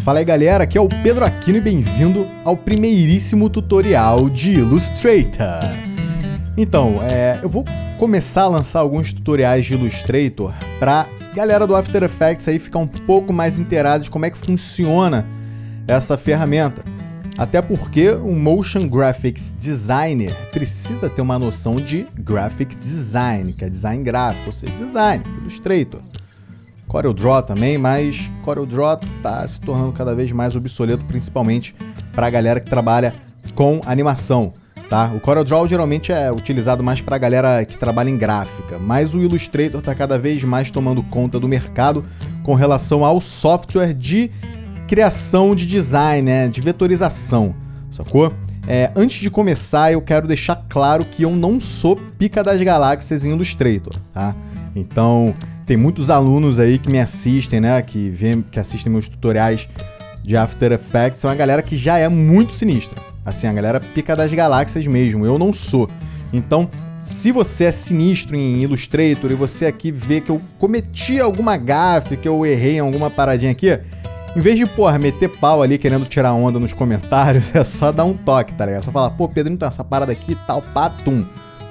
Fala aí galera, aqui é o Pedro Aquino e bem-vindo ao primeiríssimo tutorial de Illustrator. Então, eu vou começar a lançar alguns tutoriais de Illustrator para galera do After Effects aí ficar um pouco mais inteirada de como é que funciona essa ferramenta. Até porque um Motion Graphics Designer precisa ter uma noção de Graphics Design, que é design gráfico, ou seja, design, Illustrator. CorelDRAW também, mas CorelDRAW está se tornando cada vez mais obsoleto, principalmente para a galera que trabalha com animação, tá? O CorelDRAW geralmente é utilizado mais para a galera que trabalha em gráfica, mas o Illustrator está cada vez mais tomando conta do mercado com relação ao software de criação de design, né, de vetorização, sacou? Antes de começar, eu quero deixar claro que eu não sou pica das galáxias em Illustrator, tá? Então, tem muitos alunos aí que me assistem, né, que assistem meus tutoriais de After Effects, são a galera que já é muito sinistra, assim, a galera pica das galáxias mesmo, eu não sou. Então, se você é sinistro em Illustrator e você aqui vê que eu cometi alguma gafe, que eu errei em alguma paradinha aqui, em vez de, meter pau ali querendo tirar onda nos comentários, é só dar um toque, tá ligado? É só falar, Pedro, então essa parada aqui e tal, patum,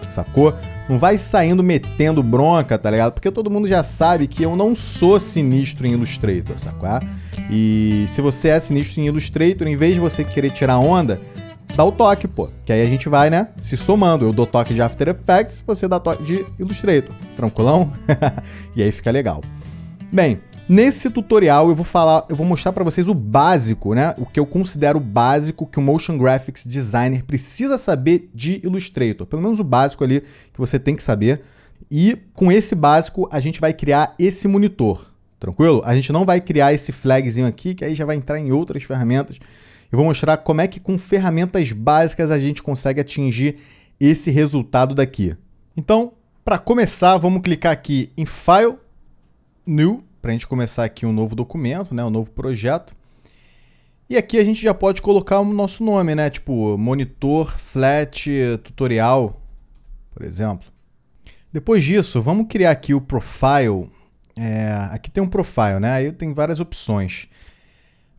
sacou? Não vai saindo metendo bronca, tá ligado? Porque todo mundo já sabe que eu não sou sinistro em Illustrator, sacou? E se você é sinistro em Illustrator, em vez de você querer tirar onda, dá o toque, que aí a gente vai, né, se somando. Eu dou toque de After Effects, você dá toque de Illustrator, tranquilão? E aí fica legal. Bem, nesse tutorial eu vou mostrar para vocês o básico, né? O que eu considero básico que o Motion Graphics Designer precisa saber de Illustrator. Pelo menos o básico ali que você tem que saber. E com esse básico a gente vai criar esse monitor, tranquilo? A gente não vai criar esse flagzinho aqui, que aí já vai entrar em outras ferramentas. Eu vou mostrar como é que com ferramentas básicas a gente consegue atingir esse resultado daqui. Então, para começar, vamos clicar aqui em File, New, para a gente começar aqui um novo documento, né, um novo projeto. E aqui a gente já pode colocar o nosso nome, né, tipo monitor flat tutorial, por exemplo. Depois disso, vamos criar aqui o profile. Aqui tem um profile, né, aí tem várias opções.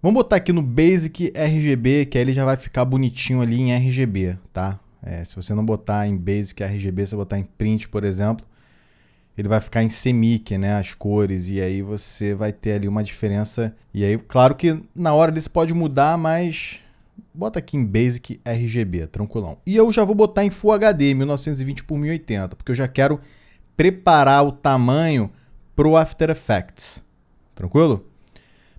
Vamos botar aqui no Basic RGB, que aí ele já vai ficar bonitinho ali em RGB, tá? Se você não botar em Basic RGB, você botar em Print, por exemplo, ele vai ficar em semic, né, as cores, e aí você vai ter ali uma diferença. E aí, claro que na hora ele pode mudar, mas bota aqui em Basic RGB, tranquilão. E eu já vou botar em Full HD, 1920 por 1080, porque eu já quero preparar o tamanho pro After Effects, tranquilo?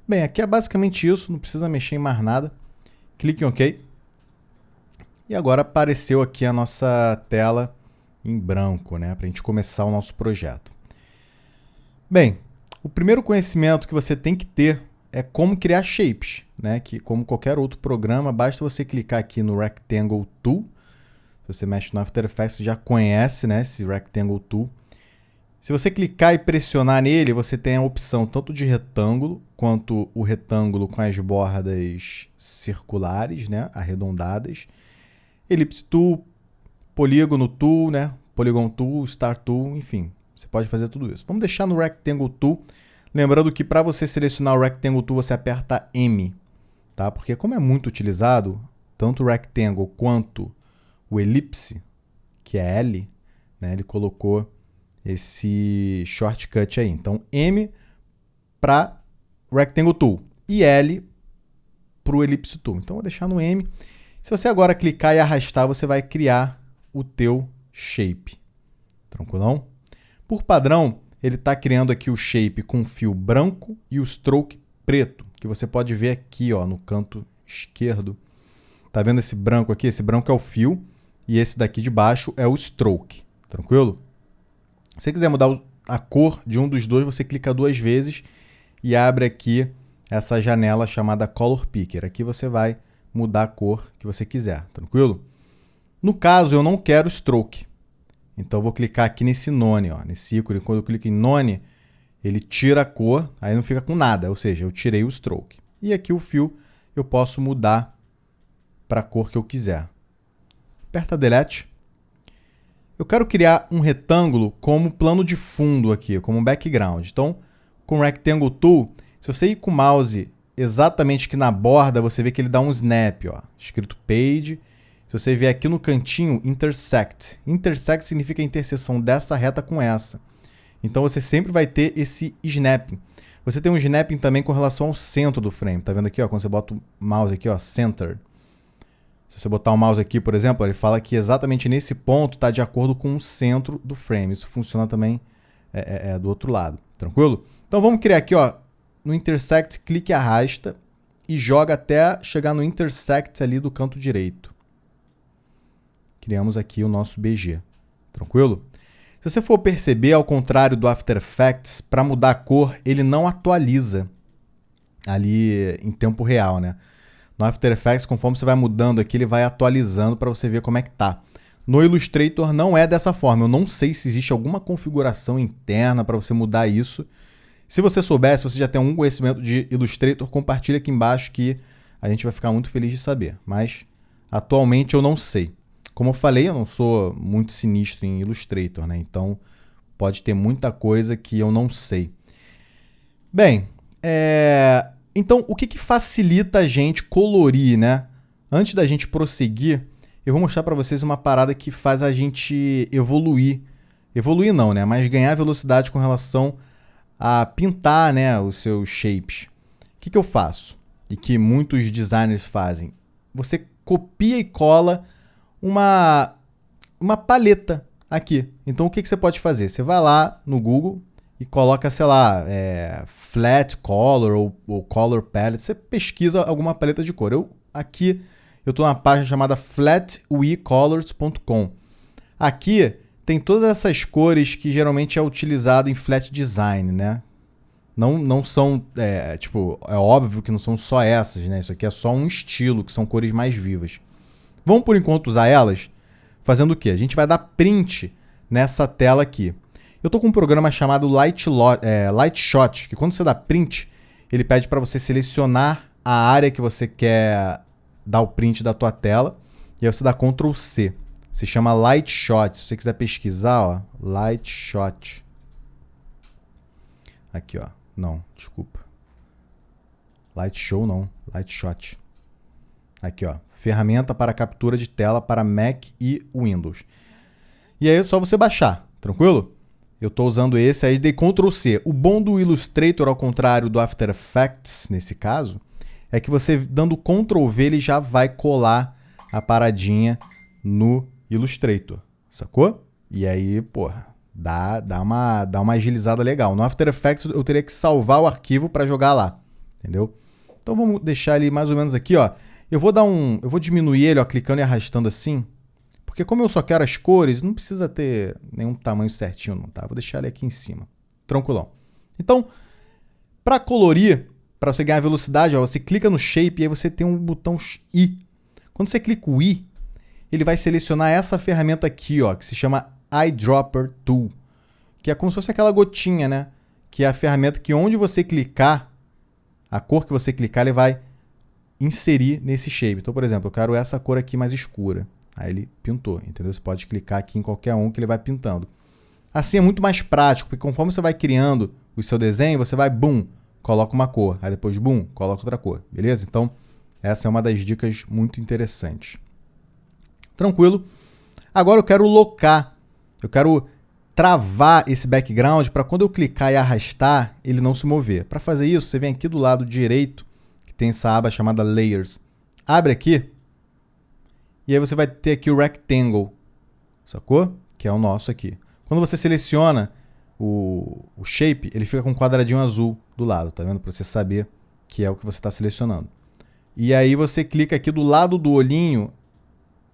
Bem, aqui é basicamente isso, não precisa mexer em mais nada. Clique em OK. E agora apareceu aqui a nossa tela em branco, né, para a gente começar o nosso projeto. Bem, o primeiro conhecimento que você tem que ter é como criar shapes, né, que como qualquer outro programa, basta você clicar aqui no Rectangle Tool. Se você mexe no After Effects, você já conhece, né, esse Rectangle Tool. Se você clicar e pressionar nele, você tem a opção tanto de retângulo, quanto o retângulo com as bordas circulares, né, arredondadas, Ellipse Tool, Polígono Tool, né? Polygon Tool, Star Tool, enfim, você pode fazer tudo isso. Vamos deixar no Rectangle Tool, lembrando que para você selecionar o Rectangle Tool, você aperta M, tá? Porque como é muito utilizado, tanto o Rectangle quanto o Ellipse, que é L, né? Ele colocou esse shortcut aí. Então, M para Rectangle Tool e L para o Ellipse Tool. Então, vou deixar no M. Se você agora clicar e arrastar, você vai criar o teu shape, tranquilão? Por padrão, ele está criando aqui o shape com fio branco e o stroke preto, que você pode ver aqui, ó, no canto esquerdo. Tá vendo esse branco aqui? Esse branco é o fio e esse daqui de baixo é o stroke, tranquilo? Se você quiser mudar a cor de um dos dois, você clica duas vezes e abre aqui essa janela chamada Color Picker. Aqui você vai mudar a cor que você quiser, tranquilo? No caso, eu não quero stroke. Então, eu vou clicar aqui nesse none, ó, nesse ícone. Quando eu clico em none, ele tira a cor, aí não fica com nada. Ou seja, eu tirei o stroke. E aqui o fio eu posso mudar para a cor que eu quiser. Aperta Delete. Eu quero criar um retângulo como plano de fundo aqui, como background. Então, com o Rectangle Tool, se você ir com o mouse exatamente aqui na borda, você vê que ele dá um snap, ó, escrito page. Se você vier aqui no cantinho, intersect. Intersect significa a interseção dessa reta com essa. Então você sempre vai ter esse snapping. Você tem um snapping também com relação ao centro do frame. Tá vendo aqui, ó, quando você bota o mouse aqui, ó, center. Se você botar o mouse aqui, por exemplo, ele fala que exatamente nesse ponto está de acordo com o centro do frame. Isso funciona também do outro lado. Tranquilo? Então vamos criar aqui, ó, no intersect, clique e arrasta e joga até chegar no intersect ali do canto direito. Criamos aqui o nosso BG. Tranquilo? Se você for perceber, ao contrário do After Effects, para mudar a cor, ele não atualiza ali em tempo real, né? No After Effects, conforme você vai mudando aqui, ele vai atualizando para você ver como é que tá. No Illustrator não é dessa forma. Eu não sei se existe alguma configuração interna para você mudar isso. Se você souber, se você já tem algum conhecimento de Illustrator, compartilha aqui embaixo que a gente vai ficar muito feliz de saber. Mas atualmente eu não sei. Como eu falei, eu não sou muito sinistro em Illustrator, né? Então pode ter muita coisa que eu não sei. Bem, então o que facilita a gente colorir, né? Antes da gente prosseguir, eu vou mostrar para vocês uma parada que faz a gente evoluir. Evoluir não, né? Mas ganhar velocidade com relação a pintar, né, os seus shapes. O que eu faço? E que muitos designers fazem. Você copia e cola uma paleta aqui. Então o que você pode fazer? Você vai lá no Google e coloca, sei lá, flat color ou color palette. Você pesquisa alguma paleta de cor. Aqui eu estou na página chamada flatwecolors.com. Aqui tem todas essas cores que geralmente é utilizado em flat design, né? Não são, é óbvio que não são só essas, né? Isso aqui é só um estilo, que são cores mais vivas. Vamos, por enquanto, usar elas fazendo o quê? A gente vai dar print nessa tela aqui. Eu estou com um programa chamado Lightshot, que quando você dá print, ele pede para você selecionar a área que você quer dar o print da tua tela, e aí você dá Ctrl C. Se chama Lightshot. Se você quiser pesquisar, ó, Lightshot. Aqui, ó. Não, desculpa. Lightshow não, Lightshot. Aqui, ó. Ferramenta para captura de tela para Mac e Windows. E aí é só você baixar, tranquilo? Eu estou usando esse, aí dei Ctrl C. O bom do Illustrator, ao contrário do After Effects, nesse caso, é que você dando Ctrl V, ele já vai colar a paradinha no Illustrator, sacou? E aí, porra, dá uma agilizada legal. No After Effects eu teria que salvar o arquivo para jogar lá, entendeu? Então vamos deixar ele mais ou menos aqui, ó. Eu vou diminuir ele, ó, clicando e arrastando assim, porque como eu só quero as cores, não precisa ter nenhum tamanho certinho não, tá? Vou deixar ele aqui em cima, tranquilão. Então, para colorir, para você ganhar velocidade, ó, você clica no shape e aí você tem um botão I. Quando você clica o I, ele vai selecionar essa ferramenta aqui, ó, que se chama Eyedropper Tool, que é como se fosse aquela gotinha, né? Que é a ferramenta que onde você clicar, a cor que você clicar, ele vai inserir nesse shape. Então, por exemplo, eu quero essa cor aqui mais escura. Aí ele pintou, entendeu? Você pode clicar aqui em qualquer um que ele vai pintando. Assim é muito mais prático, porque conforme você vai criando o seu desenho, você vai, bum, coloca uma cor. Aí depois, bum, coloca outra cor. Beleza? Então, essa é uma das dicas muito interessantes. Tranquilo? Agora eu quero locar. Eu quero travar esse background para quando eu clicar e arrastar, ele não se mover. Para fazer isso, você vem aqui do lado direito, que tem essa aba chamada Layers. Abre aqui. E aí você vai ter aqui o Rectangle. Sacou? Que é o nosso aqui. Quando você seleciona o Shape, ele fica com um quadradinho azul do lado, tá vendo? Para você saber que é o que você está selecionando. E aí você clica aqui do lado do olhinho,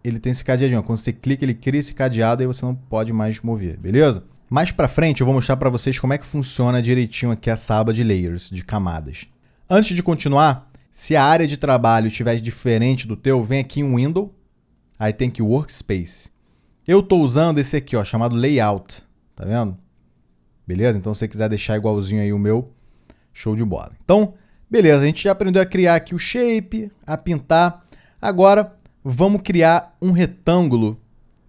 ele tem esse cadeadinho. Quando você clica, ele cria esse cadeado e você não pode mais mover, beleza? Mais pra frente eu vou mostrar para vocês como é que funciona direitinho aqui essa aba de layers, de camadas. Antes de continuar, se a área de trabalho estiver diferente do teu, vem aqui em Window, aí tem aqui Workspace. Eu estou usando esse aqui, ó, chamado Layout, tá vendo? Beleza? Então se você quiser deixar igualzinho aí o meu, show de bola. Então, beleza, a gente já aprendeu a criar aqui o shape, a pintar. Agora, vamos criar um retângulo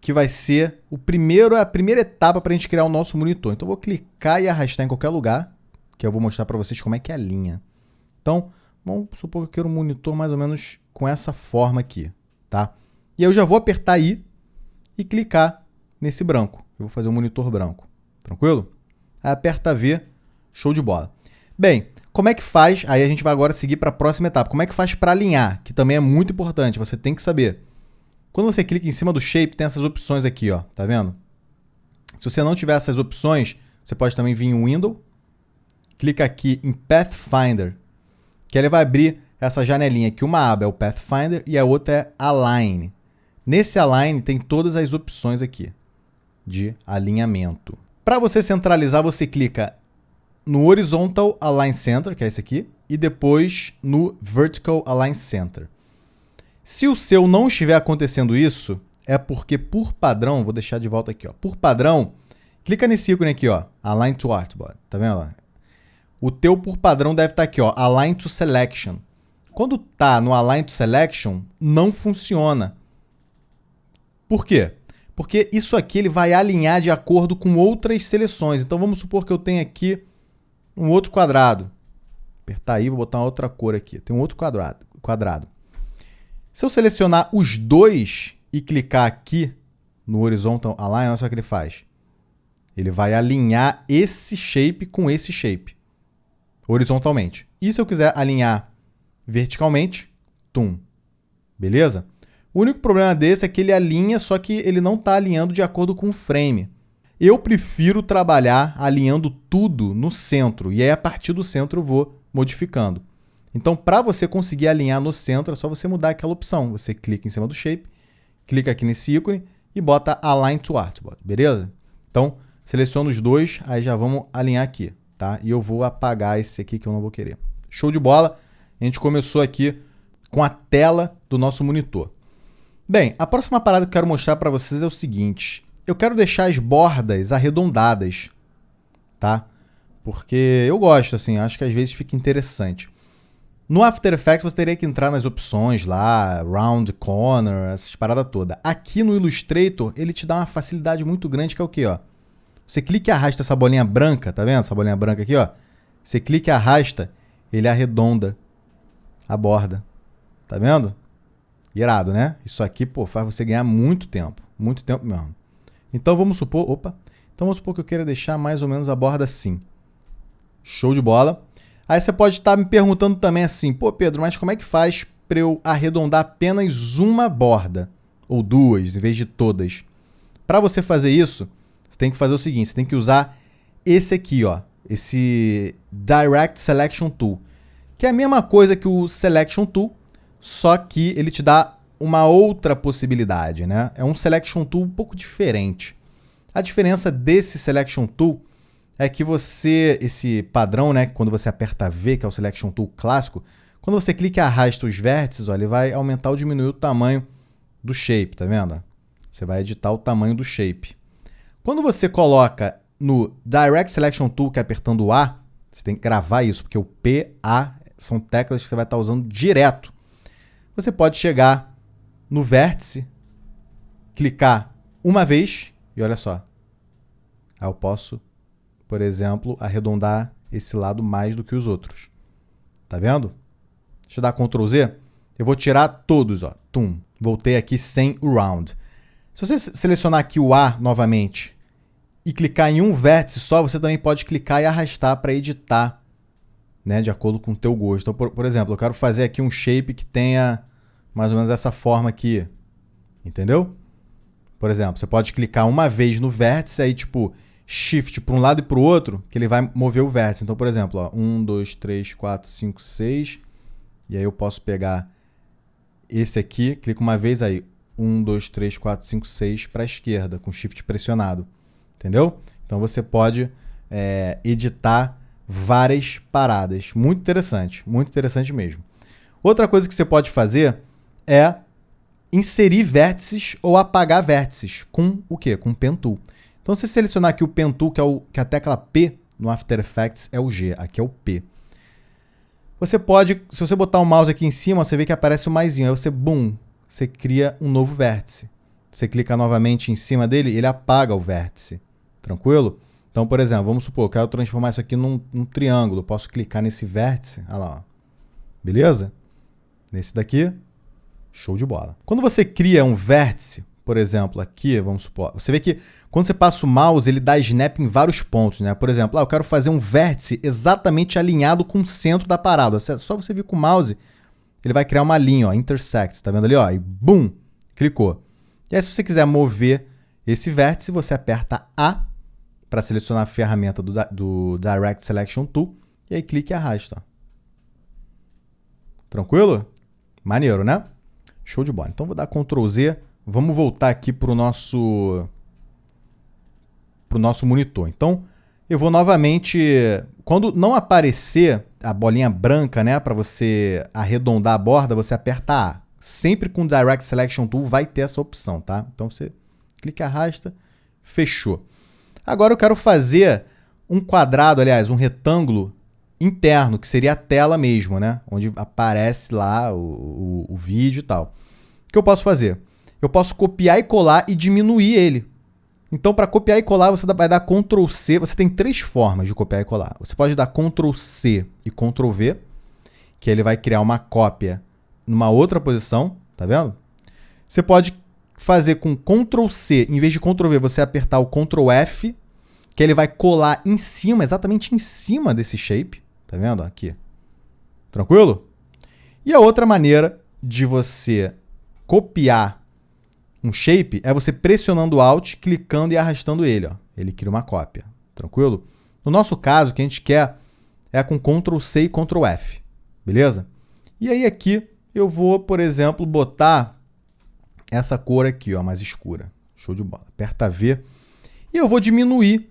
que vai ser a primeira etapa para a gente criar o nosso monitor. Então, eu vou clicar e arrastar em qualquer lugar, que eu vou mostrar para vocês como é que é a linha. Então, Vamos supor que eu quero um monitor mais ou menos com essa forma aqui, tá? E eu já vou apertar I e clicar nesse branco. Eu vou fazer um monitor branco, tranquilo? Aí aperta V, show de bola. Bem, como é que faz? Aí a gente vai agora seguir para a próxima etapa. Como é que faz para alinhar? Que também é muito importante, você tem que saber. Quando você clica em cima do shape, tem essas opções aqui, ó, tá vendo? Se você não tiver essas opções, você pode também vir em Window, clica aqui em Pathfinder, que ele vai abrir essa janelinha aqui. Uma aba é o Pathfinder e a outra é Align. Nesse Align tem todas as opções aqui de alinhamento. Para você centralizar, você clica no Horizontal Align Center, que é esse aqui, e depois no Vertical Align Center. Se o seu não estiver acontecendo isso, é porque por padrão, vou deixar de volta aqui, ó. Por padrão, clica nesse ícone aqui, ó, Align to Artboard, tá vendo? O teu por padrão deve estar aqui, ó, Align to Selection. Quando tá no Align to Selection, não funciona. Por quê? Porque isso aqui ele vai alinhar de acordo com outras seleções. Então vamos supor que eu tenho aqui um outro quadrado. Apertar aí, vou botar uma outra cor aqui. Tem um outro quadrado. Se eu selecionar os dois e clicar aqui no Horizontal Align, olha só o que ele faz. Ele vai alinhar esse shape com esse shape, horizontalmente. E se eu quiser alinhar verticalmente, tum. Beleza? O único problema desse é que ele alinha, só que ele não está alinhando de acordo com o frame. Eu prefiro trabalhar alinhando tudo no centro, e aí a partir do centro eu vou modificando. Então, para você conseguir alinhar no centro, é só você mudar aquela opção. Você clica em cima do shape, clica aqui nesse ícone e bota Align to Artboard, beleza? Então, seleciona os dois, aí já vamos alinhar aqui, tá? E eu vou apagar esse aqui que eu não vou querer. Show de bola! A gente começou aqui com a tela do nosso monitor. Bem, a próxima parada que eu quero mostrar para vocês é o seguinte. Eu quero deixar as bordas arredondadas, tá? Porque eu gosto, assim, acho que às vezes fica interessante. No After Effects você teria que entrar nas opções lá, Round Corner, essas paradas todas. Aqui no Illustrator ele te dá uma facilidade muito grande que é o quê, ó? Você clica e arrasta essa bolinha branca, tá vendo? Essa bolinha branca aqui, ó. Você clica e arrasta, ele arredonda a borda. Tá vendo? Irado, né? Isso aqui, pô, faz você ganhar muito tempo mesmo. Então vamos supor, que eu queira deixar mais ou menos a borda assim. Show de bola. Aí você pode estar me perguntando também assim, pô, Pedro, mas como é que faz para eu arredondar apenas uma borda? Ou duas, em vez de todas? Para você fazer isso, você tem que fazer o seguinte, você tem que usar esse aqui, ó, esse Direct Selection Tool, que é a mesma coisa que o Selection Tool, só que ele te dá uma outra possibilidade, né? É um Selection Tool um pouco diferente. A diferença desse Selection Tool é que esse padrão, né, quando você aperta V, que é o Selection Tool clássico, quando você clica e arrasta os vértices, ó, ele vai aumentar ou diminuir o tamanho do shape, tá vendo? Você vai editar o tamanho do shape. Quando você coloca no Direct Selection Tool, que é apertando o A, você tem que gravar isso, porque o P, A são teclas que você vai estar usando direto. Você pode chegar no vértice, clicar uma vez e olha só. Aí eu posso, por exemplo, arredondar esse lado mais do que os outros. Tá vendo? Deixa eu dar Ctrl Z. Eu vou tirar todos, ó. Tum. Voltei aqui sem o round. Se você selecionar aqui o A novamente e clicar em um vértice só, você também pode clicar e arrastar para editar, né, de acordo com o teu gosto. Então, por exemplo, eu quero fazer aqui um shape que tenha mais ou menos essa forma aqui. Entendeu? Por exemplo, você pode clicar uma vez no vértice, aí tipo Shift para um lado e para o outro, que ele vai mover o vértice. Então, por exemplo, ó, 1, 2, 3, 4, 5, 6. E aí eu posso pegar esse aqui, clico uma vez aí. 1, 2, 3, 4, 5, 6 para a esquerda, com Shift pressionado. Entendeu? Então você pode editar várias paradas. Muito interessante mesmo. Outra coisa que você pode fazer é inserir vértices ou apagar vértices com o quê? Com o Pen Tool. Então, se você selecionar aqui o Pen Tool, que a tecla P no After Effects é o G, aqui é o P. Você pode, se você botar o mouse aqui em cima, você vê que aparece o maisinho. Aí você, boom, você cria um novo vértice. Você clica novamente em cima dele, ele apaga o vértice. Tranquilo? Então, por exemplo, vamos supor, eu quero transformar isso aqui num triângulo. Eu posso clicar nesse vértice, olha lá, ó. Beleza? Nesse daqui, show de bola. Quando você cria um vértice, por exemplo, aqui, vamos supor, você vê que quando você passa o mouse, ele dá snap em vários pontos, né? Por exemplo, eu quero fazer um vértice exatamente alinhado com o centro da parada. Só você vir com o mouse, ele vai criar uma linha, ó, intersect, tá vendo ali, ó? E bum, clicou. E aí, se você quiser mover esse vértice, você aperta A para selecionar a ferramenta do Direct Selection Tool, e aí clica e arrasta, ó. Tranquilo? Maneiro, né? Show de bola. Então, vou dar Ctrl Z. Vamos voltar aqui para o nosso monitor. Então, eu vou novamente... Quando não aparecer a bolinha branca, né, para você arredondar a borda, você aperta A. Sempre com o Direct Selection Tool vai ter essa opção, tá? Então, você clica e arrasta, fechou. Agora eu quero fazer um quadrado, aliás, um retângulo interno, que seria a tela mesmo, né? Onde aparece lá o vídeo e tal. O que eu posso fazer? Eu posso copiar e colar e diminuir ele. Então, para copiar e colar, você vai dar Ctrl C. Você tem 3 formas de copiar e colar. Você pode dar Ctrl C e Ctrl V, que ele vai criar uma cópia numa outra posição, tá vendo? Você pode fazer com Ctrl C, em vez de Ctrl V, você apertar o Ctrl F, que ele vai colar em cima, exatamente em cima desse shape, tá vendo? Aqui. Tranquilo? E a outra maneira de você copiar um shape é você pressionando o Alt, clicando e arrastando ele, ó. Ele cria uma cópia. Tranquilo? No nosso caso, o que a gente quer é com Ctrl C e Ctrl F. Beleza? E aí aqui eu vou, por exemplo, botar essa cor aqui, ó, mais escura. Show de bola. Aperta V. E eu vou diminuir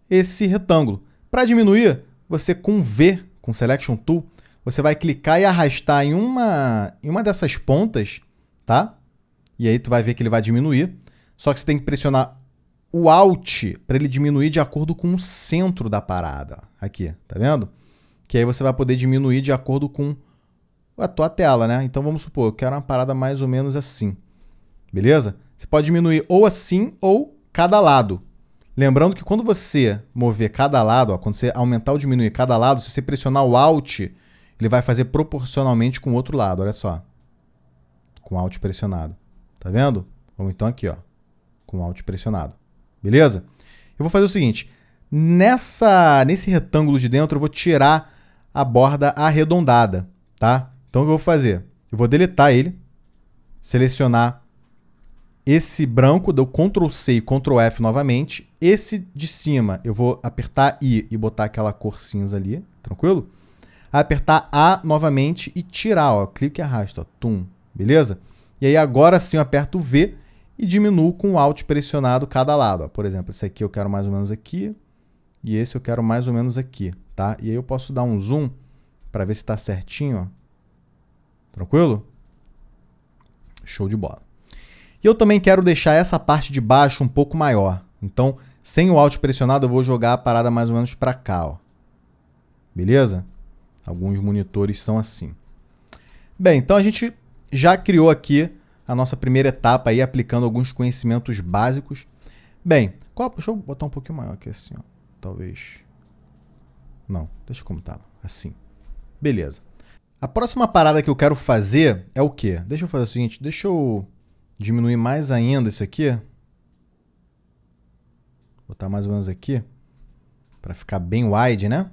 esse retângulo. Para diminuir, você com V, com Selection Tool, você vai clicar e arrastar em uma dessas pontas, tá? E aí tu vai ver que ele vai diminuir. Só que você tem que pressionar o Alt para ele diminuir de acordo com o centro da parada. Aqui, tá vendo? Que aí você vai poder diminuir de acordo com a tua tela, né? Então vamos supor, eu quero uma parada mais ou menos assim. Beleza? Você pode diminuir ou assim ou cada lado. Lembrando que quando você mover cada lado, ó, quando você aumentar ou diminuir cada lado, se você pressionar o Alt, ele vai fazer proporcionalmente com o outro lado, olha só. Com o Alt pressionado. Tá vendo? Vamos então aqui, ó, com o Alt pressionado. Beleza? Eu vou fazer o seguinte, nesse retângulo de dentro eu vou tirar a borda arredondada, tá? Então o que eu vou fazer? Eu vou deletar ele, selecionar esse branco, dou Ctrl C e Ctrl F novamente. Esse de cima eu vou apertar I e botar aquela cor cinza ali, tranquilo? Apertar A novamente e tirar, ó, clique e arrasta, ó, tum, beleza? E aí agora sim eu aperto o V e diminuo com o Alt pressionado cada lado. Ó. Por exemplo, esse aqui eu quero mais ou menos aqui e esse eu quero mais ou menos aqui, tá? E aí eu posso dar um zoom para ver se está certinho, ó. Tranquilo? Show de bola. E eu também quero deixar essa parte de baixo um pouco maior. Então, sem o Alt pressionado, eu vou jogar a parada mais ou menos para cá, ó. Beleza? Alguns monitores são assim. Bem, então a gente já criou aqui a nossa primeira etapa aí, aplicando alguns conhecimentos básicos. Bem, deixa eu botar um pouquinho maior aqui assim, ó. Talvez. Não, deixa como estava. Assim. Beleza. A próxima parada que eu quero fazer é o quê? Deixa eu fazer o seguinte, deixa eu diminuir mais ainda isso aqui. Botar mais ou menos aqui. Para ficar bem wide, né?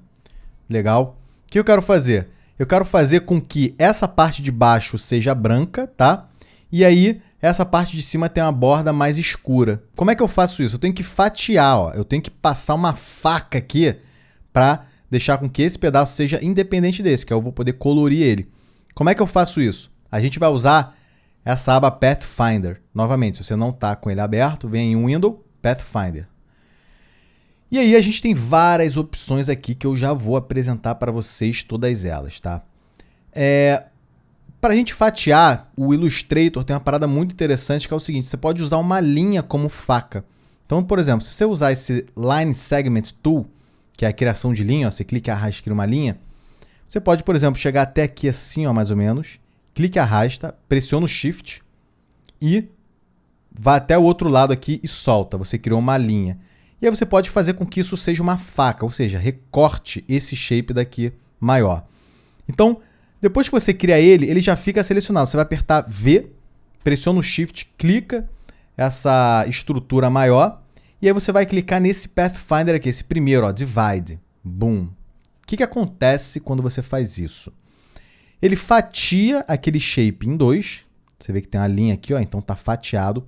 Legal. O que eu quero fazer? Eu quero fazer com que essa parte de baixo seja branca, tá? E aí, essa parte de cima tem uma borda mais escura. Como é que eu faço isso? Eu tenho que fatiar, ó. Eu tenho que passar uma faca aqui para deixar com que esse pedaço seja independente desse, que eu vou poder colorir ele. Como é que eu faço isso? A gente vai usar essa aba Pathfinder. Novamente, se você não está com ele aberto, vem em Window, Pathfinder. E aí a gente tem várias opções aqui que eu já vou apresentar para vocês todas elas, tá? Para a gente fatiar, o Illustrator tem uma parada muito interessante que é o seguinte, você pode usar uma linha como faca. Então, por exemplo, se você usar esse Line Segment Tool, que é a criação de linha, ó, você clica e arrasta e cria uma linha, você pode, por exemplo, chegar até aqui assim, ó, mais ou menos, clica e arrasta, pressiona o Shift e vai até o outro lado aqui e solta, você criou uma linha. E aí você pode fazer com que isso seja uma faca, ou seja, recorte esse shape daqui maior. Então, Depois que você cria ele, ele já fica selecionado. Você vai apertar V, pressiona o Shift, clica essa estrutura maior, e aí você vai clicar nesse Pathfinder aqui, esse primeiro, ó, Divide. Boom. O que acontece quando você faz isso? Ele fatia aquele shape em dois. Você vê que tem uma linha aqui, ó, então está fatiado.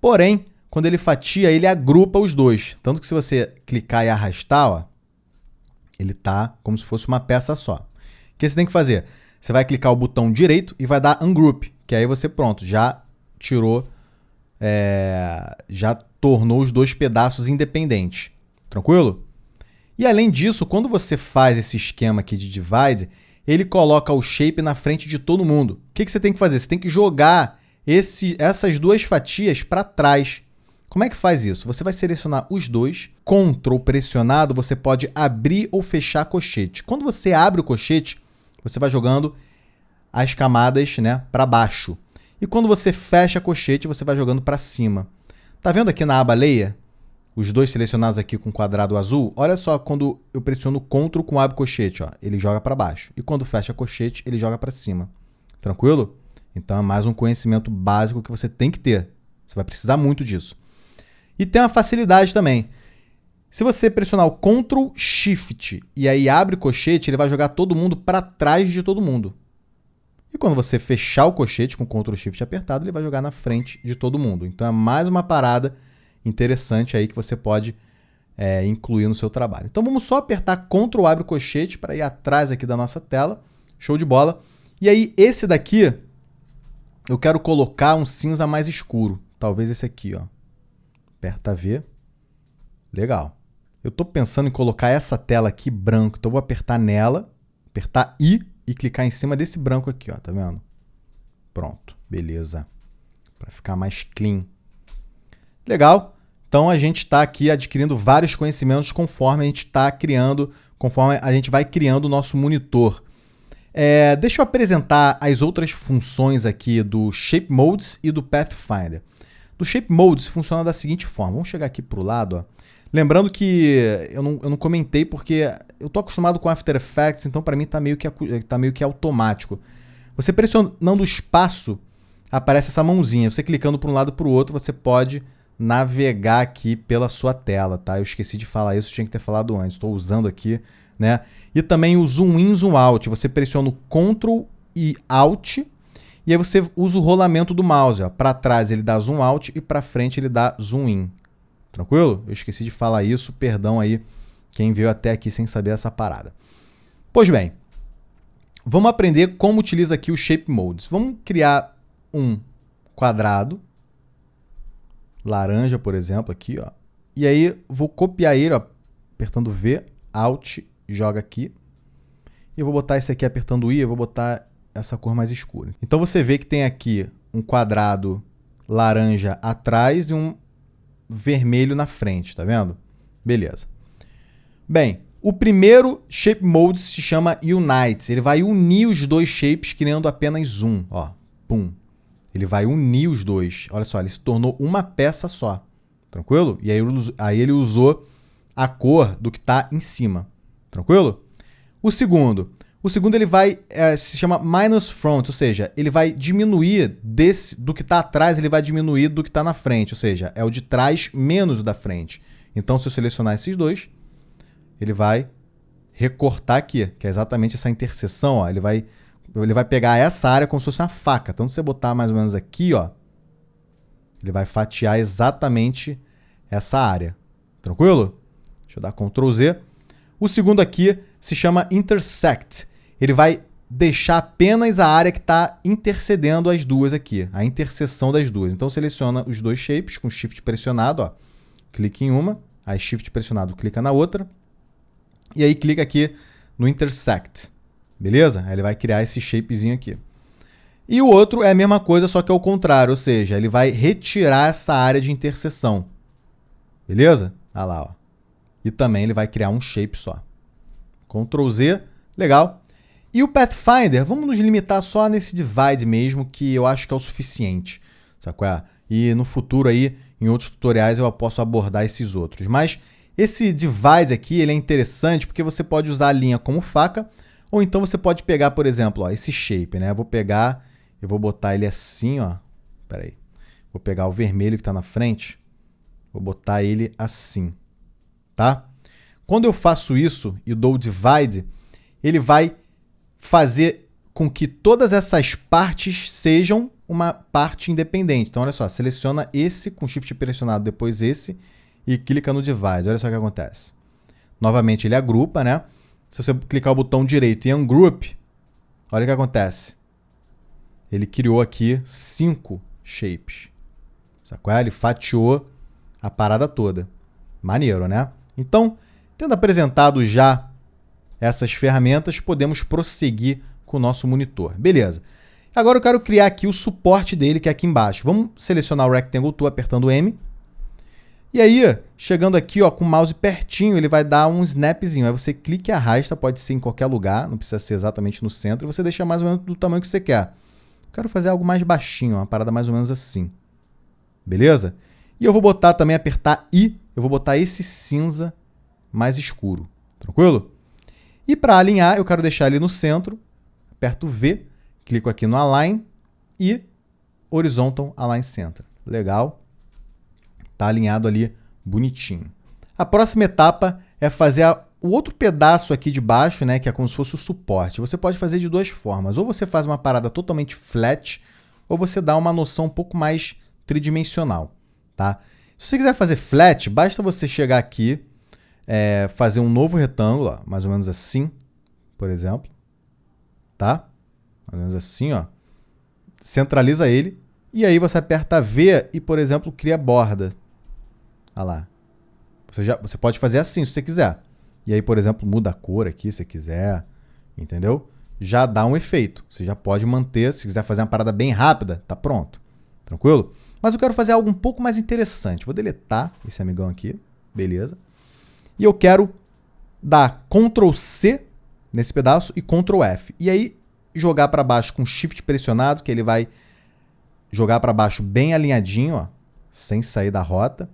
Porém, quando ele fatia, ele agrupa os dois. Tanto que se você clicar e arrastar, ó, ele tá como se fosse uma peça só. O que você tem que fazer? Você vai clicar o botão direito e vai dar Ungroup, que aí você, pronto, já tirou, já tornou os dois pedaços independentes. Tranquilo? E além disso, quando você faz esse esquema aqui de Divide, ele coloca o shape na frente de todo mundo. O que você tem que fazer? Você tem que jogar essas duas fatias para trás. Como é que faz isso? Você vai selecionar os dois, Ctrl pressionado, você pode abrir ou fechar colchete. Quando você abre o colchete, você vai jogando as camadas, né, para baixo. E quando você fecha colchete, você vai jogando para cima. Tá vendo aqui na aba Layer? Os dois selecionados aqui com quadrado azul, olha só, quando eu pressiono Ctrl com abre colchete, ó, ele joga para baixo. E quando fecha colchete, ele joga para cima. Tranquilo? Então é mais um conhecimento básico que você tem que ter. Você vai precisar muito disso. E tem uma facilidade também. Se você pressionar o Ctrl Shift e aí abre colchete, ele vai jogar todo mundo para trás de todo mundo. E quando você fechar o colchete com Ctrl Shift apertado, ele vai jogar na frente de todo mundo. Então é mais uma parada interessante aí que você pode incluir no seu trabalho. Então vamos só apertar Ctrl abre colchete para ir atrás aqui da nossa tela. Show de bola. E aí esse daqui, eu quero colocar um cinza mais escuro. Talvez esse aqui, ó. Aperta V. Legal. Eu estou pensando em colocar essa tela aqui branco. Então eu vou apertar nela, apertar I e clicar em cima desse branco aqui, ó. Tá vendo? Pronto. Beleza. Para ficar mais clean. Legal. Então a gente está aqui adquirindo vários conhecimentos conforme a gente está criando, conforme a gente vai criando o nosso monitor. Deixa eu apresentar as outras funções aqui do Shape Modes e do Pathfinder. Do Shape Modes funciona da seguinte forma. Vamos chegar aqui para o lado. Ó. Lembrando que eu não comentei porque eu estou acostumado com After Effects, então para mim está meio que automático. Você pressionando o espaço, aparece essa mãozinha. Você clicando para um lado para o outro, você pode navegar aqui pela sua tela. Tá? Eu esqueci de falar isso, tinha que ter falado antes. Estou usando aqui. Né? E também o Zoom In, Zoom Out. Você pressiona o Ctrl e Alt e aí você usa o rolamento do mouse. Para trás ele dá Zoom Out e para frente ele dá Zoom In. Tranquilo? Eu esqueci de falar isso. Perdão aí quem veio até aqui sem saber essa parada. Pois bem, vamos aprender como utiliza aqui o Shape Modes. Vamos criar um quadrado. Laranja, por exemplo, aqui. Ó. E aí vou copiar ele, ó, apertando V, Alt, joga aqui. E eu vou botar esse aqui apertando I, eu vou botar essa cor mais escura. Então você vê que tem aqui um quadrado laranja atrás e um vermelho na frente, tá vendo? Beleza. Bem, o primeiro Shape Mode se chama Unite. Ele vai unir os dois shapes criando apenas um. Ó, pum. Ele vai unir os dois. Olha só, ele se tornou uma peça só. Tranquilo? E aí ele usou a cor do que está em cima. Tranquilo? O segundo ele vai, se chama minus front, ou seja, ele vai diminuir do que está atrás, ele vai diminuir do que está na frente, ou seja, é o de trás menos o da frente. Então, se eu selecionar esses dois, ele vai recortar aqui, que é exatamente essa interseção, ó, ele vai pegar essa área como se fosse uma faca. Então, se você botar mais ou menos aqui, ó, ele vai fatiar exatamente essa área. Tranquilo? Deixa eu dar Ctrl Z. O segundo aqui se chama Intersect. Ele vai deixar apenas a área que está intercedendo as duas aqui, a interseção das duas. Então seleciona os dois shapes com Shift pressionado, ó. Clica em uma, aí Shift pressionado, clica na outra. E aí clica aqui no Intersect. Beleza? Aí ele vai criar esse shapezinho aqui. E o outro é a mesma coisa, só que é o contrário, ou seja, ele vai retirar essa área de interseção. Beleza? Olha lá, ó. E também ele vai criar um shape só. Ctrl Z, legal. E o Pathfinder, vamos nos limitar só nesse divide mesmo, que eu acho que é o suficiente. Sabe qual é? E no futuro aí, em outros tutoriais, eu posso abordar esses outros. Mas esse divide aqui, ele é interessante porque você pode usar a linha como faca, Ou então você pode pegar, por exemplo, ó, esse shape, né? Eu vou botar ele assim, ó. Pera aí. Vou pegar o vermelho que está na frente, vou botar ele assim, tá? Quando eu faço isso e dou o divide, ele vai fazer com que todas essas partes sejam uma parte independente. Então, olha só, seleciona esse com Shift pressionado, depois esse, e clica no divide. Olha só o que acontece. Novamente, ele agrupa, né? Se você clicar o botão direito em Ungroup, olha o que acontece. Ele criou aqui 5 shapes. Sacou? Ele fatiou a parada toda. Maneiro, né? Então, tendo apresentado já essas ferramentas, podemos prosseguir com o nosso monitor. Beleza. Agora eu quero criar aqui o suporte dele, que é aqui embaixo. Vamos selecionar o Rectangle Tool apertando M. E aí, chegando aqui ó, com o mouse pertinho, ele vai dar um snapzinho. Aí você clica e arrasta, pode ser em qualquer lugar, não precisa ser exatamente no centro. E você deixa mais ou menos do tamanho que você quer. Eu quero fazer algo mais baixinho, uma parada mais ou menos assim. Beleza? E eu vou botar também, apertar I, eu vou botar esse cinza mais escuro. Tranquilo? E para alinhar, eu quero deixar ele no centro. Aperto V, clico aqui no Align e Horizontal Align Center. Legal. Tá alinhado ali bonitinho. A próxima etapa é fazer o outro pedaço aqui de baixo, né, que é como se fosse o suporte. Você pode fazer de duas formas. Ou você faz uma parada totalmente flat, ou você dá uma noção um pouco mais tridimensional, tá? Se você quiser fazer flat, basta você chegar aqui, fazer um novo retângulo, ó, mais ou menos assim, por exemplo, tá? Mais ou menos assim, ó. Centraliza ele, e aí você aperta V e, por exemplo, cria borda. Olha lá. Você pode fazer assim, se você quiser. E aí, por exemplo, muda a cor aqui, se você quiser, entendeu? Já dá um efeito. Você já pode manter, se quiser fazer uma parada bem rápida, tá pronto. Tranquilo? Mas eu quero fazer algo um pouco mais interessante. Vou deletar esse amigão aqui, beleza? E eu quero dar Ctrl C nesse pedaço e Ctrl F. E aí, jogar para baixo com Shift pressionado, que ele vai jogar para baixo bem alinhadinho, ó, sem sair da rota,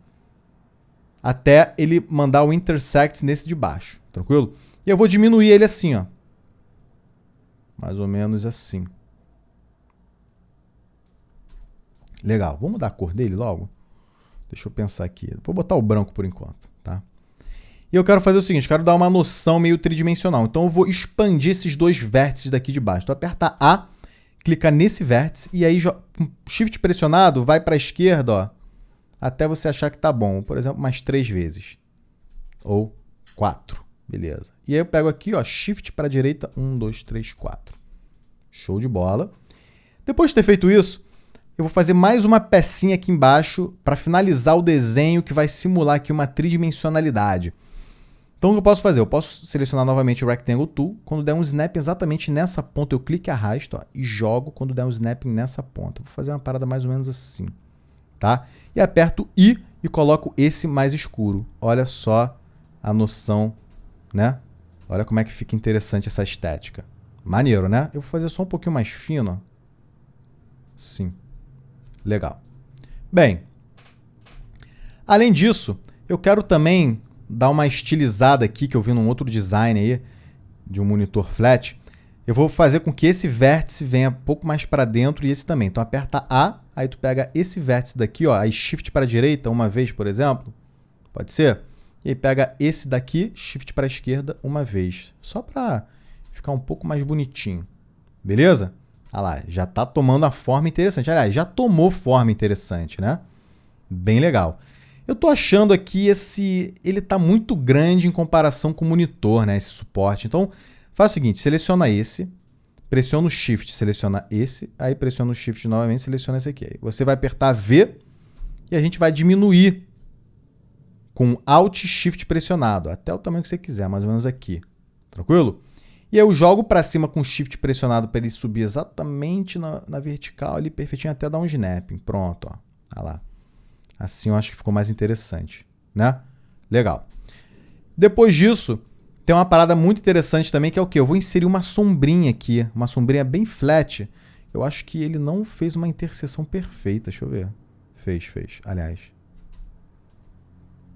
até ele mandar o intersect nesse de baixo, tranquilo? E eu vou diminuir ele assim, ó. Mais ou menos assim. Legal. Vamos mudar a cor dele logo? Deixa eu pensar aqui. Vou botar o branco por enquanto, tá? E eu quero fazer o seguinte, quero dar uma noção meio tridimensional. Então eu vou expandir esses dois vértices daqui de baixo. Então aperta A, clica nesse vértice e aí com Shift pressionado, vai para a esquerda, ó, até você achar que tá bom. Por exemplo, mais 3 vezes. Ou 4. Beleza. E aí eu pego aqui, ó, Shift para a direita, 1, 2, 3, 4. Show de bola. Depois de ter feito isso, eu vou fazer mais uma pecinha aqui embaixo para finalizar o desenho que vai simular aqui uma tridimensionalidade. Então o que eu posso fazer? Eu posso selecionar novamente o Rectangle Tool. Quando der um snap exatamente nessa ponta, eu clico e arrasto, ó, e jogo quando der um snapping nessa ponta. Vou fazer uma parada mais ou menos assim. Tá? E aperto I e coloco esse mais escuro. Olha só a noção, né? Olha como é que fica interessante essa estética. Maneiro, né? Eu vou fazer só um pouquinho mais fino. Sim. Legal. Bem, além disso, eu quero também dar uma estilizada aqui, que eu vi num outro design aí, de um monitor flat. Eu vou fazer com que esse vértice venha um pouco mais para dentro e esse também. Então aperta A, aí tu pega esse vértice daqui, ó, aí Shift para a direita uma vez, por exemplo. Pode ser? E aí pega esse daqui, Shift para a esquerda uma vez. Só para ficar um pouco mais bonitinho. Beleza? Olha lá, já está tomando a forma interessante. Aliás, já tomou forma interessante, né? Bem legal. Eu estou achando aqui ele está muito grande em comparação com o monitor, né? Esse suporte. Então, faz o seguinte, seleciona esse, pressiona o Shift, seleciona esse, aí pressiona o Shift novamente, seleciona esse aqui. Aí você vai apertar V e a gente vai diminuir com Alt Shift pressionado, até o tamanho que você quiser, mais ou menos aqui. Tranquilo? E aí eu jogo para cima com Shift pressionado para ele subir exatamente na vertical ali, perfeitinho, até dar um snapping. Pronto, ó. Olha lá. Assim eu acho que ficou mais interessante, né? Legal. Depois disso, tem uma parada muito interessante também, que é o quê? Eu vou inserir uma sombrinha aqui, uma sombrinha bem flat. Eu acho que ele não fez uma interseção perfeita, deixa eu ver. Fez. Aliás.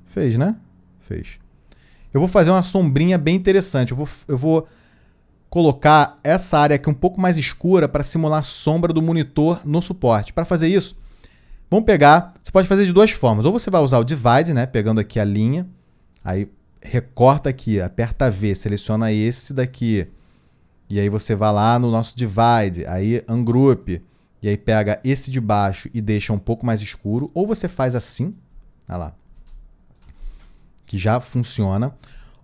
Fez, né? Fez. Eu vou fazer uma sombrinha bem interessante. Eu vou colocar essa área aqui um pouco mais escura para simular a sombra do monitor no suporte. Para fazer isso, vamos pegar, você pode fazer de duas formas. Ou você vai usar o Divide, né, pegando aqui a linha, aí recorta aqui, aperta V, seleciona esse daqui, e aí você vai lá no nosso Divide, aí Ungroup, e aí pega esse de baixo e deixa um pouco mais escuro, ou você faz assim, olha lá, que já funciona,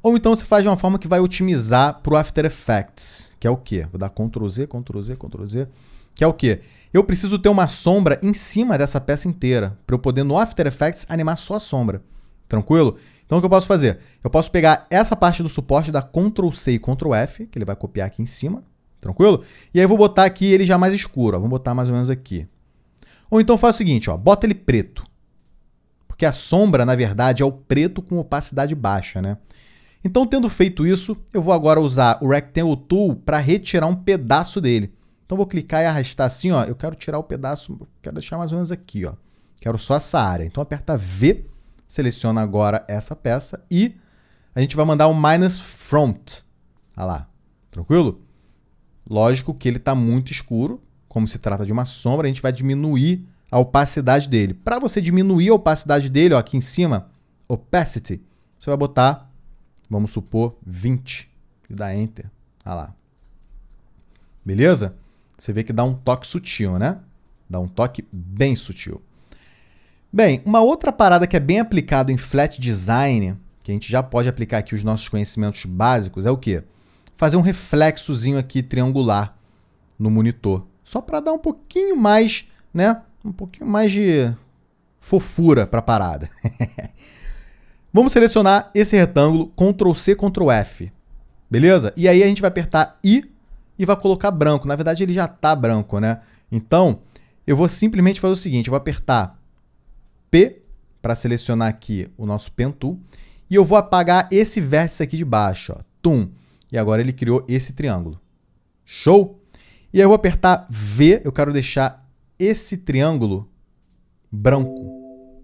ou então você faz de uma forma que vai otimizar para o After Effects, que é o quê? Vou dar Ctrl Z, Ctrl Z, Ctrl Z, que é o quê? Eu preciso ter uma sombra em cima dessa peça inteira, para eu poder no After Effects animar só a sombra, tranquilo? Então o que eu posso fazer? Eu posso pegar essa parte do suporte, dar Ctrl C e Ctrl F, que ele vai copiar aqui em cima, tranquilo? E aí eu vou botar aqui ele já mais escuro, ó. Vamos botar mais ou menos aqui. Ou então faz o seguinte, ó, bota ele preto. Porque a sombra, na verdade, é o preto com opacidade baixa, né? Então, tendo feito isso, eu vou agora usar o Rectangle Tool para retirar um pedaço dele. Então, vou clicar e arrastar assim, ó. Eu quero tirar o pedaço, quero deixar mais ou menos aqui, ó. Quero só essa área. Então, aperta V, seleciona agora essa peça e a gente vai mandar um minus front. Olha lá, tranquilo? Lógico que ele está muito escuro, como se trata de uma sombra, a gente vai diminuir a opacidade dele. Para você diminuir a opacidade dele, ó, aqui em cima, opacity, você vai botar, vamos supor, 20 e dá Enter. Olha lá. Beleza? Você vê que dá um toque sutil, né? Dá um toque bem sutil. Bem, uma outra parada que é bem aplicado em Flat Design, que a gente já pode aplicar aqui os nossos conhecimentos básicos, é o quê? Fazer um reflexozinho aqui triangular no monitor. Só para dar um pouquinho mais, né? Um pouquinho mais de fofura para a parada. Vamos selecionar esse retângulo, Ctrl C, Ctrl F. Beleza? E aí a gente vai apertar I e vai colocar branco. Na verdade, ele já está branco, né? Então, eu vou simplesmente fazer o seguinte. Eu vou apertar P para selecionar aqui o nosso Pen Tool. E eu vou apagar esse vértice aqui de baixo. Ó, tum. E agora ele criou esse triângulo. Show? E aí eu vou apertar V. Eu quero deixar esse triângulo branco. Vou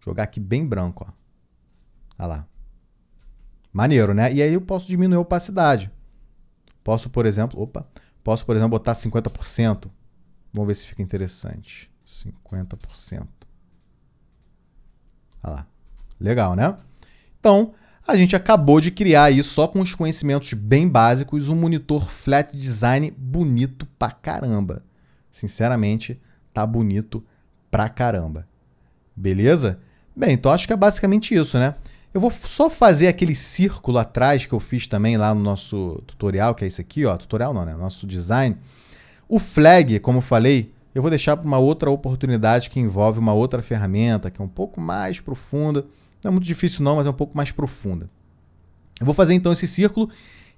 jogar aqui bem branco, ó. Olha lá. Maneiro, né? E aí eu posso diminuir a opacidade. Posso, por exemplo, botar 50%. Vamos ver se fica interessante. 50%. Olha lá. Legal, né? Então, a gente acabou de criar aí, só com os conhecimentos bem básicos, um monitor Flat Design bonito pra caramba. Sinceramente, tá bonito pra caramba. Beleza? Bem, então acho que é basicamente isso, né? Eu vou só fazer aquele círculo atrás que eu fiz também lá no nosso tutorial, que é esse aqui, ó. Tutorial não, né? Nosso design. O flag, como eu falei, eu vou deixar para uma outra oportunidade que envolve uma outra ferramenta, que é um pouco mais profunda. Não é muito difícil não, mas é um pouco mais profunda. Eu vou fazer então esse círculo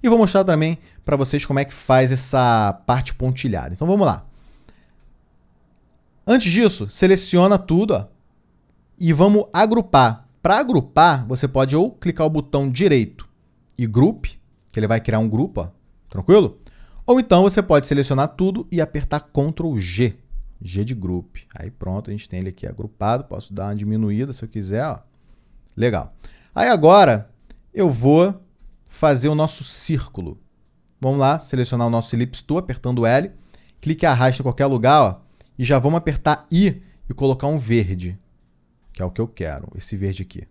e vou mostrar também para vocês como é que faz essa parte pontilhada. Então vamos lá. Antes disso, seleciona tudo, ó, e vamos agrupar. Para agrupar, você pode ou clicar o botão direito e Group, que ele vai criar um grupo, ó, tranquilo? Ou então você pode selecionar tudo e apertar Ctrl G, G de Group. Aí pronto, a gente tem ele aqui agrupado, posso dar uma diminuída se eu quiser, ó. Legal. Aí agora eu vou fazer o nosso círculo. Vamos lá, selecionar o nosso Ellipse Tool, apertando L, clique e arrasta em qualquer lugar, ó, e já vamos apertar I e colocar um verde, que é o que eu quero, esse verde aqui.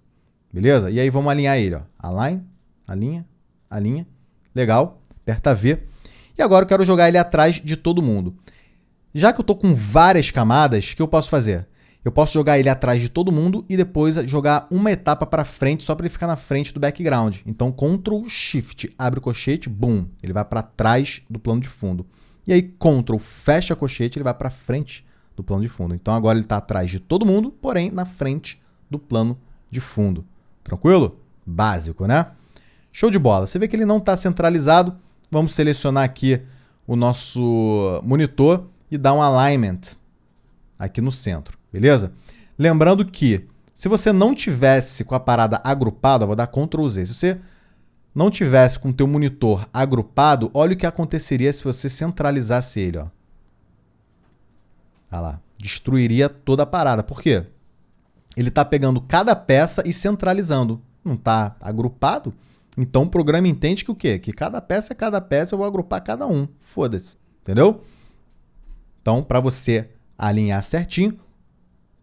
Beleza? E aí vamos alinhar ele, ó. Align, alinha, alinha. Legal. Aperta V. E agora eu quero jogar ele atrás de todo mundo. Já que eu estou com várias camadas, o que eu posso fazer? Eu posso jogar ele atrás de todo mundo e depois jogar uma etapa para frente, só para ele ficar na frente do background. Então, Ctrl Shift, abre o colchete, boom, ele vai para trás do plano de fundo. E aí, Ctrl, fecha o colchete, ele vai para frente do plano de fundo. Então, agora ele está atrás de todo mundo, porém, na frente do plano de fundo. Tranquilo? Básico, né? Show de bola. Você vê que ele não está centralizado. Vamos selecionar aqui o nosso monitor e dar um alignment aqui no centro, beleza? Lembrando que se você não tivesse com a parada agrupada, eu vou dar Ctrl Z. Se você não tivesse com o teu monitor agrupado, olha o que aconteceria se você centralizasse ele, ó. Olha lá, destruiria toda a parada. Por quê? Ele está pegando cada peça e centralizando. Não está agrupado, Então o programa entende que o quê? Que cada peça é cada peça, eu vou agrupar cada um. Foda-se, entendeu? Então, para você alinhar certinho,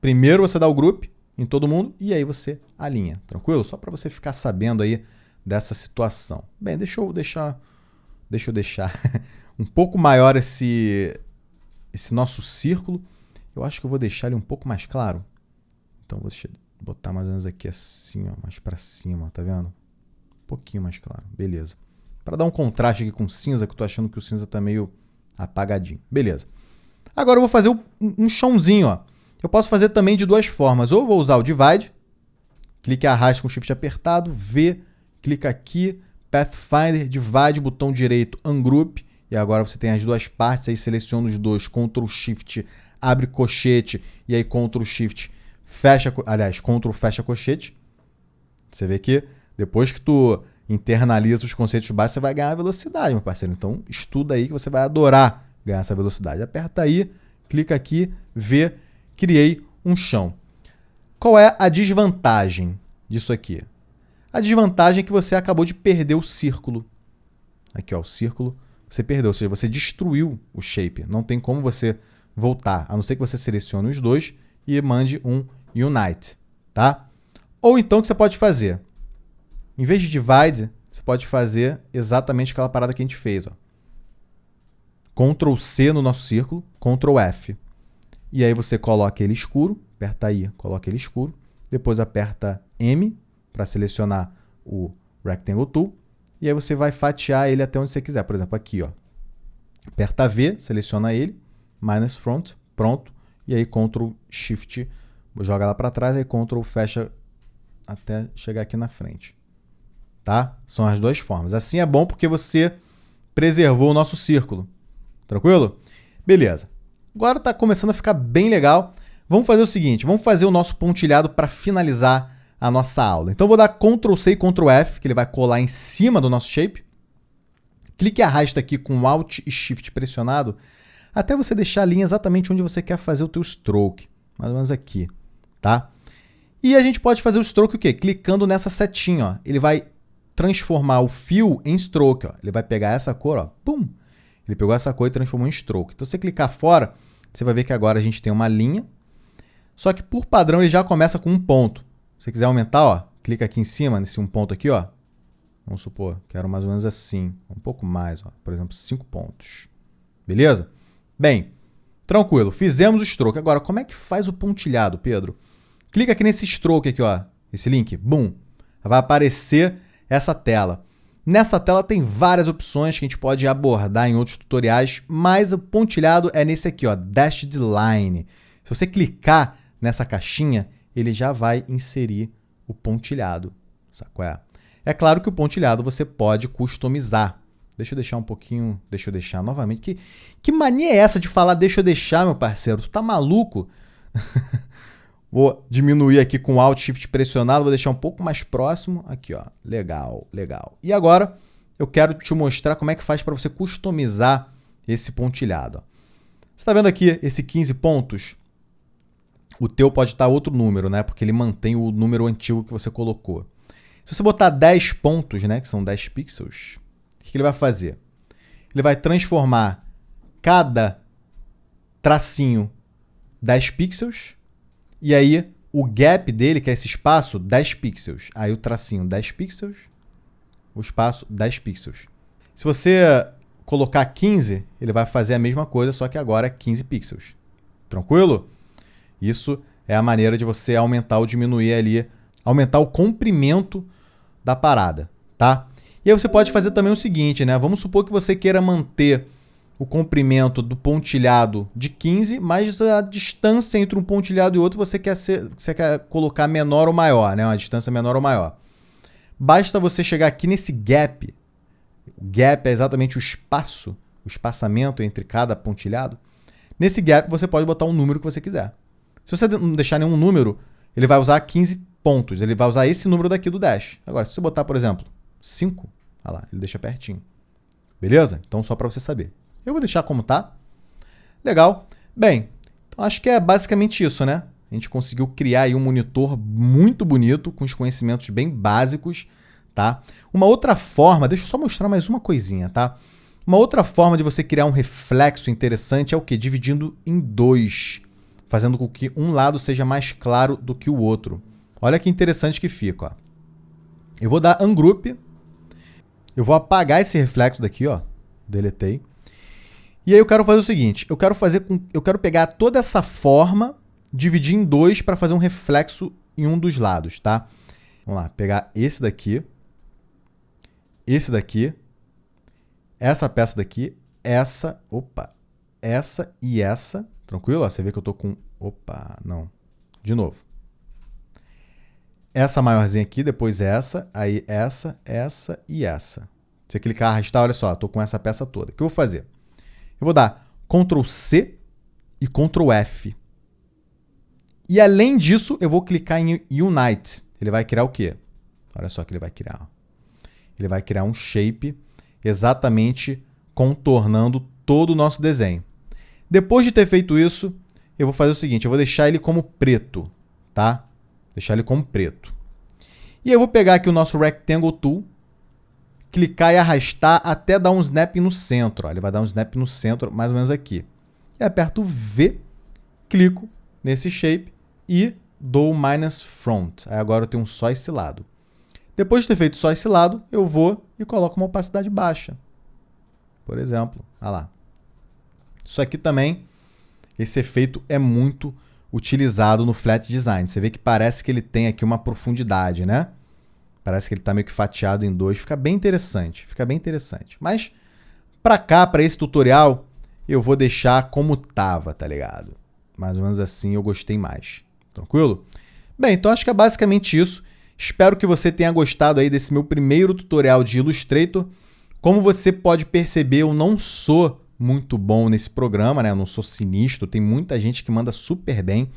primeiro você dá o group em todo mundo e aí você alinha, tranquilo? Só para você ficar sabendo aí dessa situação. Bem, deixa eu deixar um pouco maior esse nosso círculo. Eu acho que eu vou deixar ele um pouco mais claro. Então vou botar mais ou menos aqui assim, ó, mais para cima, tá vendo? Um pouquinho mais claro, beleza. Para dar um contraste aqui com o cinza, que eu tô achando que o cinza tá meio apagadinho. Beleza. Agora eu vou fazer um chãozinho, ó. Eu posso fazer também de duas formas. Ou vou usar o Divide, clique e arraste com o Shift apertado, V, clica aqui, Pathfinder, Divide, botão direito, Ungroup, e agora você tem as duas partes, aí seleciona os dois, Ctrl Shift, abre cochete, e aí Ctrl Shift, fecha, aliás, Ctrl fecha cochete. Você vê que depois que tu internaliza os conceitos básicos, você vai ganhar velocidade, meu parceiro. Então estuda aí que você vai adorar ganhar essa velocidade. Aperta aí, clica aqui, vê, criei um chão. Qual é a desvantagem disso aqui? A desvantagem é que você acabou de perder o círculo. Aqui, ó, o círculo você perdeu, ou seja, você destruiu o shape. Não tem como você voltar, a não ser que você selecione os dois e mande um Unite, tá? Ou então o que você pode fazer? Em vez de Divide, você pode fazer exatamente aquela parada que a gente fez, ó. Ctrl C no nosso círculo, Ctrl F. E aí você coloca ele escuro, aperta aí, coloca ele escuro. Depois aperta M para selecionar o Rectangle Tool. E aí você vai fatiar ele até onde você quiser. Por exemplo, aqui, ó. Aperta V, seleciona ele, minus front, pronto. E aí Ctrl Shift, joga lá para trás, aí Ctrl fecha até chegar aqui na frente. Tá? São as duas formas. Assim é bom porque você preservou o nosso círculo. Tranquilo? Beleza. Agora está começando a ficar bem legal. Vamos fazer o seguinte, vamos fazer o nosso pontilhado para finalizar a nossa aula. Então, eu vou dar Ctrl C e Ctrl F, que ele vai colar em cima do nosso shape. Clique e arrasta aqui com Alt e Shift pressionado, até você deixar a linha exatamente onde você quer fazer o teu stroke. Mais ou menos aqui, tá? E a gente pode fazer o stroke o quê? Clicando nessa setinha, ó. Ele vai transformar o fio em stroke, ó. Ele vai pegar essa cor, ó. Pum! Ele pegou essa cor e transformou em stroke. Então, se você clicar fora, você vai ver que agora a gente tem uma linha. Só que, por padrão, ele já começa com um ponto. Se você quiser aumentar, ó, clica aqui em cima, nesse um ponto aqui, ó. Vamos supor, quero mais ou menos assim. Um pouco mais, ó. Por exemplo, 5 pontos. Beleza? Bem, tranquilo. Fizemos o stroke. Agora, como é que faz o pontilhado, Pedro? Clica aqui nesse stroke aqui, ó. Esse link. Boom. Vai aparecer essa tela. Nessa tela tem várias opções que a gente pode abordar em outros tutoriais, mas o pontilhado é nesse aqui, ó, Dashed Line. Se você clicar nessa caixinha, ele já vai inserir o pontilhado. Sabe qual é? É claro que o pontilhado você pode customizar. Deixa eu deixar um pouquinho, deixa eu deixar novamente. Que mania é essa de falar deixa eu deixar, meu parceiro? Tu tá maluco? Vou diminuir aqui com Alt Shift pressionado, vou deixar um pouco mais próximo. Aqui, ó. Legal, legal. E agora eu quero te mostrar como é que faz para você customizar esse pontilhado. Ó. Você está vendo aqui esse 15 pontos? O teu pode estar outro número, né? Porque ele mantém o número antigo que você colocou. Se você botar 10 pontos, né? Que são 10 pixels, o que ele vai fazer? Ele vai transformar cada tracinho 10 pixels. E aí, o gap dele, que é esse espaço, 10 pixels. Aí o tracinho 10 pixels, o espaço 10 pixels. Se você colocar 15, ele vai fazer a mesma coisa, só que agora é 15 pixels. Tranquilo? Isso é a maneira de você aumentar ou diminuir ali, aumentar o comprimento da parada, tá? E aí você pode fazer também o seguinte, né? Vamos supor que você queira manter o comprimento do pontilhado de 15, mas a distância entre um pontilhado e outro você quer colocar menor ou maior, né? Uma distância menor ou maior. Basta você chegar aqui nesse gap. O gap é exatamente o espaço, o espaçamento entre cada pontilhado. Nesse gap você pode botar um número que você quiser. Se você não deixar nenhum número, ele vai usar 15 pontos. Ele vai usar esse número daqui do dash. Agora, se você botar, por exemplo, 5, olha lá, ele deixa pertinho. Beleza? Então, só para você saber. Eu vou deixar como tá. Legal. Bem, então acho que é basicamente isso, né? A gente conseguiu criar aí um monitor muito bonito, com os conhecimentos bem básicos, tá? Uma outra forma, deixa eu só mostrar mais uma coisinha, tá? Uma outra forma de você criar um reflexo interessante é o quê? Dividindo em 2, fazendo com que um lado seja mais claro do que o outro. Olha que interessante que fica, ó. Eu vou dar ungroup, eu vou apagar esse reflexo daqui, ó, deletei. E aí eu quero fazer o seguinte, eu quero pegar toda essa forma, dividir em 2 para fazer um reflexo em um dos lados, tá? Vamos lá, pegar esse daqui, essa peça daqui, essa e essa. Tranquilo? Ó, você vê que eu tô com... De novo. Essa maiorzinha aqui, depois essa, aí essa e essa. Se eu clicar, arrastar, olha só, eu tô com essa peça toda. O que eu vou fazer? Eu vou dar Ctrl C e Ctrl F. E além disso, eu vou clicar em Unite. Ele vai criar o quê? Olha só o que ele vai criar. Ele vai criar um shape exatamente contornando todo o nosso desenho. Depois de ter feito isso, eu vou fazer o seguinte, eu vou deixar ele como preto, tá? Deixar ele como preto. E eu vou pegar aqui o nosso Rectangle Tool, clicar e arrastar até dar um snap no centro. Ó. Ele vai dar um snap no centro, mais ou menos aqui. E aperto V, clico nesse shape e dou minus front. Aí agora eu tenho só esse lado. Depois de ter feito só esse lado, eu vou e coloco uma opacidade baixa. Por exemplo, olha lá. Isso aqui também, esse efeito é muito utilizado no Flat Design. Você vê que parece que ele tem aqui uma profundidade, né? Parece que ele está meio que fatiado em 2. Fica bem interessante, Mas, para cá, para esse tutorial, eu vou deixar como tava, tá ligado? Mais ou menos assim eu gostei mais. Tranquilo? Bem, então acho que é basicamente isso. Espero que você tenha gostado aí desse meu primeiro tutorial de Illustrator. Como você pode perceber, eu não sou muito bom nesse programa, né? Eu não sou sinistro. Tem muita gente que manda super bem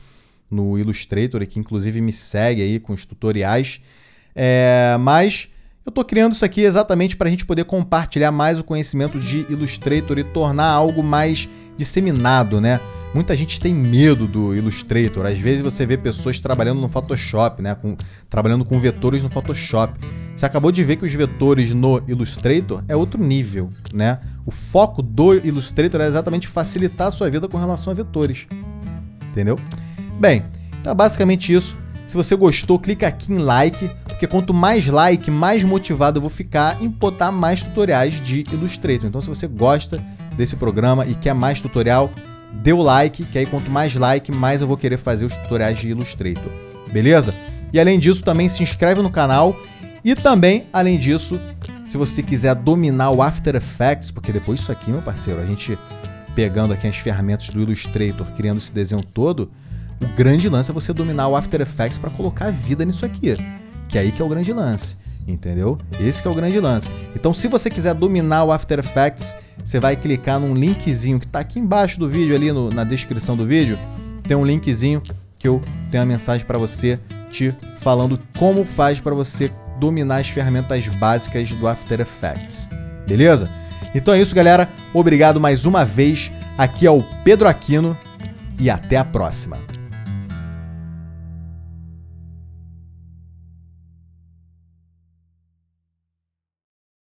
no Illustrator e que inclusive me segue aí com os tutoriais. Mas eu estou criando isso aqui exatamente para a gente poder compartilhar mais o conhecimento de Illustrator e tornar algo mais disseminado, né? Muita gente tem medo do Illustrator. Às vezes você vê pessoas trabalhando no Photoshop, né? Trabalhando com vetores no Photoshop. Você acabou de ver que os vetores no Illustrator é outro nível, né? O foco do Illustrator é exatamente facilitar a sua vida com relação a vetores. Entendeu? Bem, então é basicamente isso. Se você gostou, clica aqui em like, porque quanto mais like, mais motivado eu vou ficar em botar mais tutoriais de Illustrator. Então, se você gosta desse programa e quer mais tutorial, dê o like, que aí quanto mais like, mais eu vou querer fazer os tutoriais de Illustrator. Beleza? E além disso, também se inscreve no canal. E também, além disso, se você quiser dominar o After Effects, porque depois disso aqui, meu parceiro, a gente pegando aqui as ferramentas do Illustrator, criando esse desenho todo, o grande lance é você dominar o After Effects para colocar vida nisso aqui, que é aí que é o grande lance, entendeu? Esse que é o grande lance. Então, se você quiser dominar o After Effects, você vai clicar num linkzinho que está aqui embaixo do vídeo, ali na descrição do vídeo, tem um linkzinho que eu tenho uma mensagem para você te falando como faz para você dominar as ferramentas básicas do After Effects. Beleza? Então é isso, galera. Obrigado mais uma vez. Aqui é o Pedro Aquino e até a próxima.